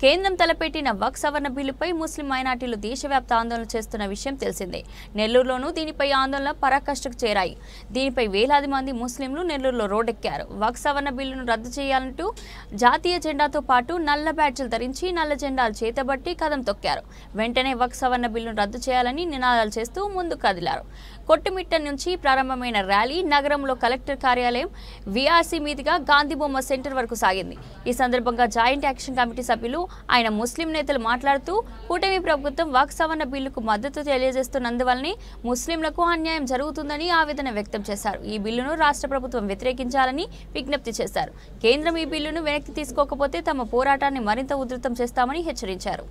కేంద్రం తలపెట్టిన వక్ఫ్ సవరణ బిల్లుపై ముస్లిం మైనార్టీలు దేశవ్యాప్త ఆందోళన చేస్తున్న విషయం తెలిసిందే. నెల్లూరులోనూ దీనిపై ఆందోళన పరాకాష్ఠకు చేరాయి. దీనిపై వేలాది మంది ముస్లింలు నెల్లూరులో రోడ్డెక్కారు. వక్ఫ్ సవరణ బిల్లును రద్దు చేయాలంటూ జాతీయ జెండాతో పాటు నల్ల బ్యాడ్జీలు ధరించి నల్ల జెండాలు చేతబట్టి కదం తొక్కారు. వెంటనే వక్ఫ్ సవరణ బిల్లును రద్దు చేయాలని నినాదాలు చేస్తూ ముందుకు కదిలారు. కొట్టుమిట్ట నుంచి ప్రారంభమైన ర్యాలీ నగరంలో కలెక్టర్ కార్యాలయం విఆర్సీ మీదుగా గాంధీబొమ్మ సెంటర్ వరకు సాగింది. ఈ సందర్భంగా జాయింట్ యాక్షన్ కమిటీ సభ్యులు ఆయన ముస్లిం నేతలు మాట్లాడుతూ కూటమి ప్రభుత్వం వక్ఫ్ సవరణ బిల్లుకు మద్దతు తెలియజేస్తున్నందువల్లనే ముస్లింలకు అన్యాయం జరుగుతుందని ఆవేదన వ్యక్తం చేశారు. ఈ బిల్లును రాష్ట్ర ప్రభుత్వం వ్యతిరేకించాలని విజ్ఞప్తి చేశారు. కేంద్రం ఈ బిల్లును వెనక్కి తీసుకోకపోతే తమ పోరాటాన్ని మరింత ఉధృతం చేస్తామని హెచ్చరించారు.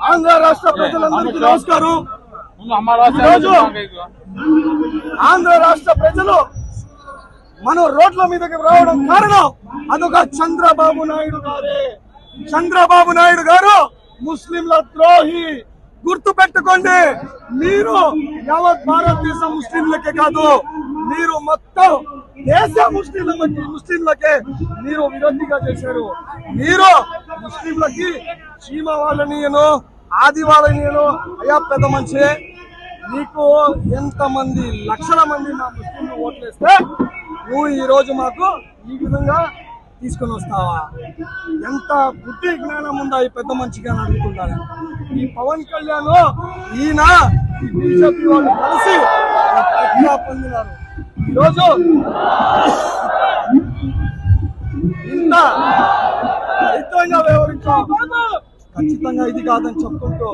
ఆంధ్ర రాష్ట్ర ప్రజలందరికీ నమస్కారం. ఆంధ్ర రాష్ట్ర ప్రజలు మనం రోడ్ల మీదకి రావడం కారణం అదొక చంద్రబాబు నాయుడు గారే. చంద్రబాబు నాయుడు గారు ముస్లింల ద్రోహి. గుర్తు పెట్టుకోండి, మీరు యావత్ భారతదేశం ముస్లింలకే కాదు, మీరు మొత్తం దేశ ముస్లింలకే మీరు విరోధిగా చేశారు. మీరు ముస్లింలకి చీమ వాళ్ళనియను ఆది వాళ్ళనియను అయ్యా పెద్ద మంచి, నీకు ఎంతమంది లక్షల మంది మా ముస్లింలు ఓట్లేస్తే నువ్వు ఈ రోజు మాకు ఈ విధంగా తీసుకొని వస్తావా? ఎంత బుద్ధి జ్ఞానం ఉందా ఈ పెద్ద మంచిగా అడుగుతున్నారు. ఈ పవన్ కళ్యాణ్ ఈయన ఈ బీజేపీ వాళ్ళు కలిసి పొందినారు. ఈరోజు ఇంత పవిత్రంగా వ్యవహరించాం, ఖచ్చితంగా ఇది కాదని చెప్పుకుంటూ